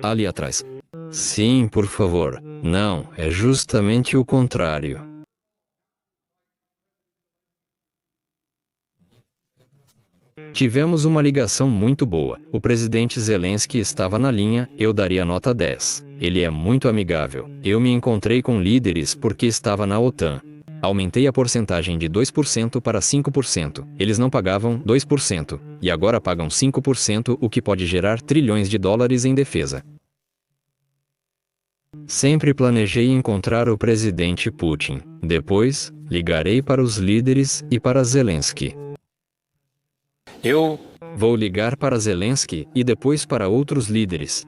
Ali atrás. Sim, por favor. Não, é justamente o contrário. Tivemos uma ligação muito boa. O presidente Zelensky estava na linha, eu daria nota 10. Ele é muito amigável. Eu me encontrei com líderes porque estava na OTAN. Aumentei a porcentagem de 2% para 5%. Eles não pagavam 2%, e agora pagam 5%, o que pode gerar trilhões de dólares em defesa. Sempre planejei encontrar o presidente Putin. Depois, ligarei para os líderes e para Zelensky. Eu vou ligar para Zelensky e depois para outros líderes.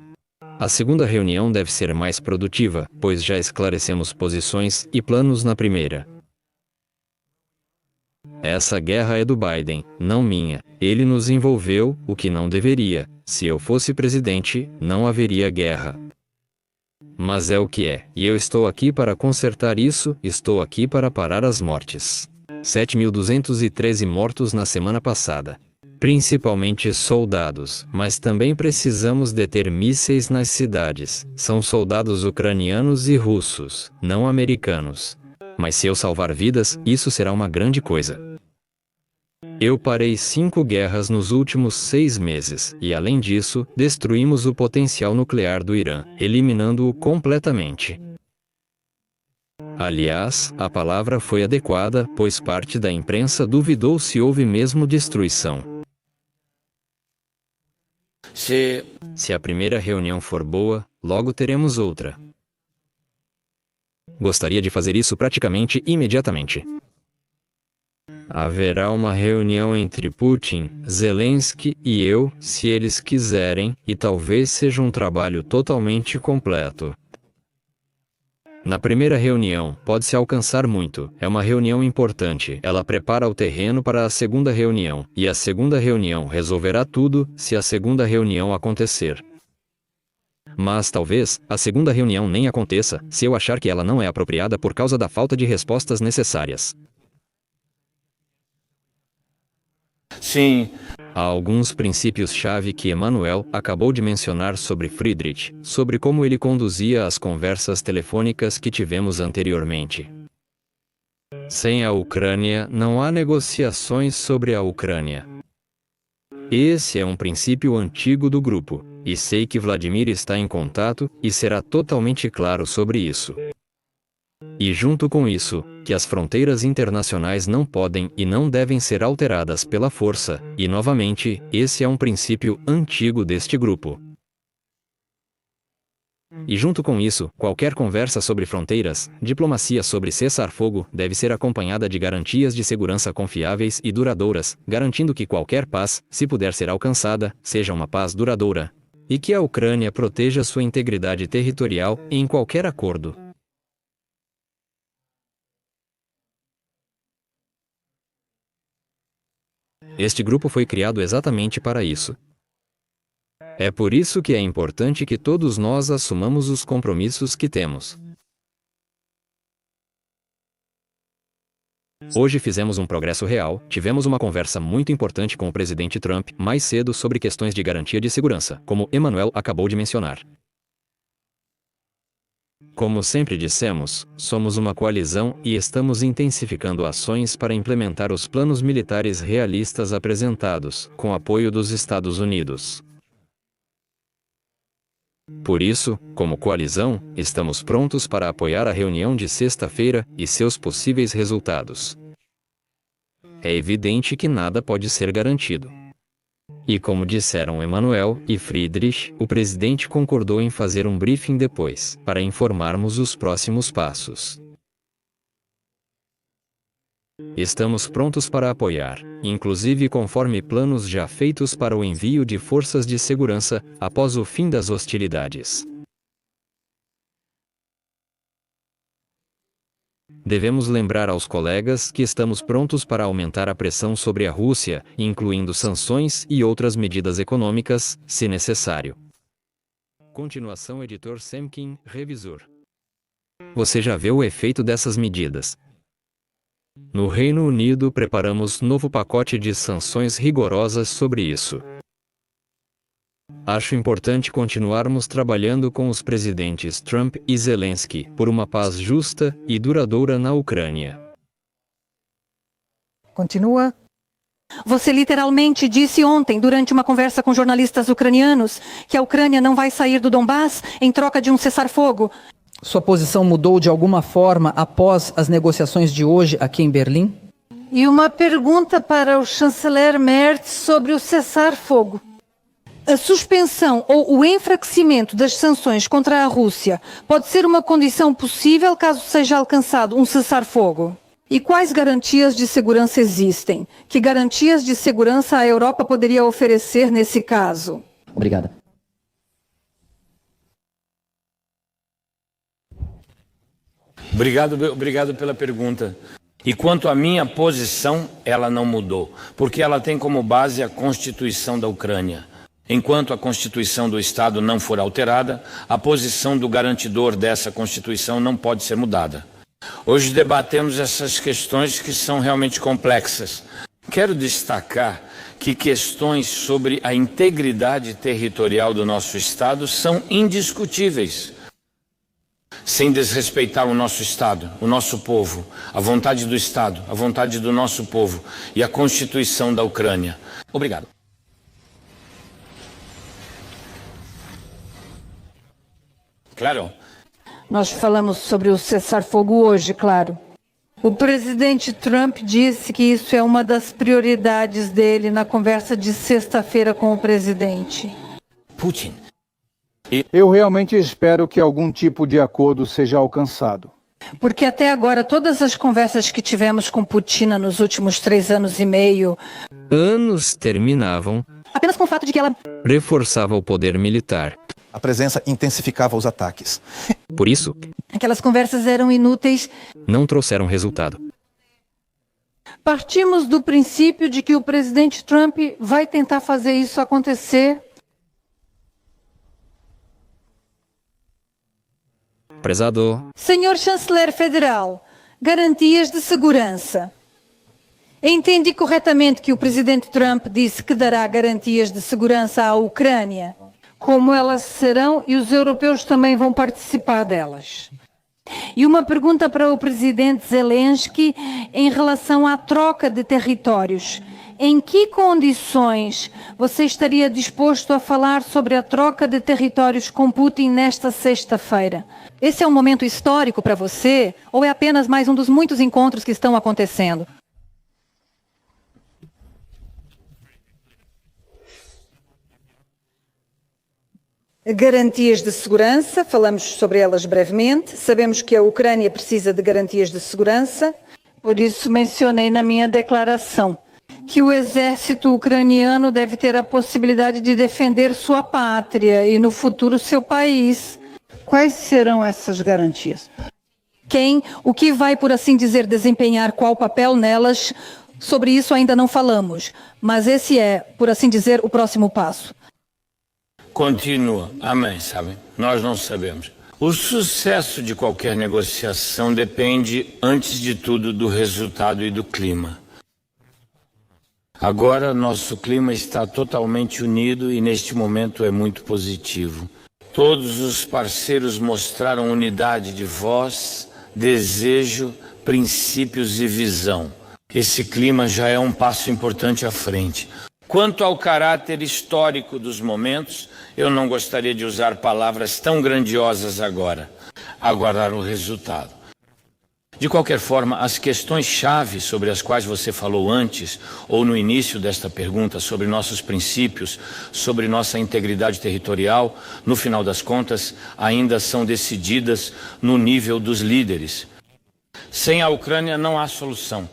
A segunda reunião deve ser mais produtiva, pois já esclarecemos posições e planos na primeira. Essa guerra é do Biden, não minha. Ele nos envolveu, o que não deveria. Se eu fosse presidente, não haveria guerra. Mas é o que é, e eu estou aqui para consertar isso, estou aqui para parar as mortes. 7.213 mortos na semana passada. Principalmente soldados, mas também precisamos deter mísseis nas cidades. São soldados ucranianos e russos, não americanos. Mas se eu salvar vidas, isso será uma grande coisa. Eu parei 5 guerras nos últimos 6 meses, e além disso, destruímos o potencial nuclear do Irã, eliminando-o completamente. Aliás, a palavra foi adequada, pois parte da imprensa duvidou se houve mesmo destruição. Se a primeira reunião for boa, logo teremos outra. Gostaria de fazer isso praticamente imediatamente. Haverá uma reunião entre Putin, Zelensky e eu, se eles quiserem, e talvez seja um trabalho totalmente completo. Na primeira reunião, pode-se alcançar muito. É uma reunião importante. Ela prepara o terreno para a segunda reunião. E a segunda reunião resolverá tudo, se a segunda reunião acontecer. Mas talvez, a segunda reunião nem aconteça, se eu achar que ela não é apropriada por causa da falta de respostas necessárias. Sim. Há alguns princípios-chave que Emmanuel acabou de mencionar sobre Friedrich, sobre como ele conduzia as conversas telefônicas que tivemos anteriormente. Sem a Ucrânia, não há negociações sobre a Ucrânia. Esse é um princípio antigo do grupo, e sei que Vladimir está em contato, e será totalmente claro sobre isso. E junto com isso, que as fronteiras internacionais não podem e não devem ser alteradas pela força, e novamente, esse é um princípio antigo deste grupo. E junto com isso, qualquer conversa sobre fronteiras, diplomacia sobre cessar-fogo, deve ser acompanhada de garantias de segurança confiáveis e duradouras, garantindo que qualquer paz, se puder ser alcançada, seja uma paz duradoura. E que a Ucrânia proteja sua integridade territorial em qualquer acordo. Este grupo foi criado exatamente para isso. É por isso que é importante que todos nós assumamos os compromissos que temos. Hoje fizemos um progresso real, tivemos uma conversa muito importante com o presidente Trump mais cedo sobre questões de garantia de segurança, como Emmanuel acabou de mencionar. Como sempre dissemos, somos uma coalizão e estamos intensificando ações para implementar os planos militares realistas apresentados, com apoio dos Estados Unidos. Por isso, como coalizão, estamos prontos para apoiar a reunião de sexta-feira e seus possíveis resultados. É evidente que nada pode ser garantido. E como disseram Emmanuel e Friedrich, o presidente concordou em fazer um briefing depois, para informarmos os próximos passos. Estamos prontos para apoiar, inclusive conforme planos já feitos para o envio de forças de segurança, após o fim das hostilidades. Devemos lembrar aos colegas que estamos prontos para aumentar a pressão sobre a Rússia, incluindo sanções e outras medidas econômicas, se necessário. Continuação editor Semkin, revisor. Você já viu o efeito dessas medidas? No Reino Unido preparamos novo pacote de sanções rigorosas sobre isso. Acho importante continuarmos trabalhando com os presidentes Trump e Zelensky por uma paz justa e duradoura na Ucrânia. Continua. Você literalmente disse ontem, durante uma conversa com jornalistas ucranianos, que a Ucrânia não vai sair do Donbás em troca de um cessar-fogo. Sua posição mudou de alguma forma após as negociações de hoje aqui em Berlim? E uma pergunta para o chanceler Merz sobre o cessar-fogo. A suspensão ou o enfraquecimento das sanções contra a Rússia pode ser uma condição possível caso seja alcançado um cessar-fogo? E quais garantias de segurança existem? Que garantias de segurança a Europa poderia oferecer nesse caso? Obrigada. Obrigado pela pergunta. E quanto à minha posição, ela não mudou, porque ela tem como base a Constituição da Ucrânia. Enquanto a Constituição do Estado não for alterada, a posição do garantidor dessa Constituição não pode ser mudada. Hoje debatemos essas questões que são realmente complexas. Quero destacar que questões sobre a integridade territorial do nosso Estado são indiscutíveis. Sem desrespeitar o nosso Estado, o nosso povo, a vontade do Estado, a vontade do nosso povo e a Constituição da Ucrânia. Obrigado. Claro. Nós falamos sobre o cessar-fogo hoje, claro. O presidente Trump disse que isso é uma das prioridades dele na conversa de sexta-feira com o presidente. Putin. Eu realmente espero que algum tipo de acordo seja alcançado. Porque até agora, todas as conversas que tivemos com Putin nos últimos 3 anos e meio... Anos terminavam, Apenas com o fato de que ela... reforçava o poder militar. A presença intensificava os ataques. Por isso, Aquelas conversas eram inúteis. não trouxeram resultado. Partimos do princípio de que o presidente Trump vai tentar fazer isso acontecer. Prezado, Senhor chanceler federal, garantias de segurança. Entendi corretamente que o presidente Trump disse que dará garantias de segurança à Ucrânia, como elas serão e os europeus também vão participar delas. E uma pergunta para o presidente Zelensky em relação à troca de territórios. Em que condições você estaria disposto a falar sobre a troca de territórios com Putin nesta sexta-feira? Esse é um momento histórico para você ou é apenas mais um dos muitos encontros que estão acontecendo? Garantias de segurança, falamos sobre elas brevemente. Sabemos que a Ucrânia precisa de garantias de segurança, por isso mencionei na minha declaração que o exército ucraniano deve ter a possibilidade de defender sua pátria e no futuro seu país. Quais serão essas garantias? O que vai, por assim dizer, desempenhar qual papel nelas, sobre isso ainda não falamos, mas esse é, por assim dizer, o próximo passo. Continua. Amém, sabe? Nós não sabemos. O sucesso de qualquer negociação depende, antes de tudo, do resultado e do clima. Agora, nosso clima está totalmente unido e, neste momento, é muito positivo. Todos os parceiros mostraram unidade de voz, desejo, princípios e visão. Esse clima já é um passo importante à frente. Quanto ao caráter histórico dos momentos, eu não gostaria de usar palavras tão grandiosas agora. Aguardar o resultado. De qualquer forma, as questões-chave sobre as quais você falou antes, ou no início desta pergunta, sobre nossos princípios, sobre nossa integridade territorial, no final das contas, ainda são decididas no nível dos líderes. Sem a Ucrânia não há solução.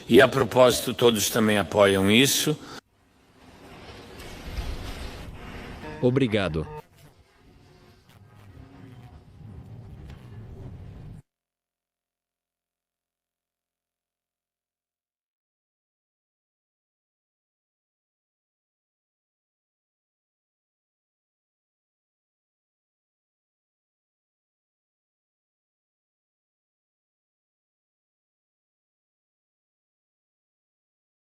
E a propósito, todos também apoiam isso. Obrigado.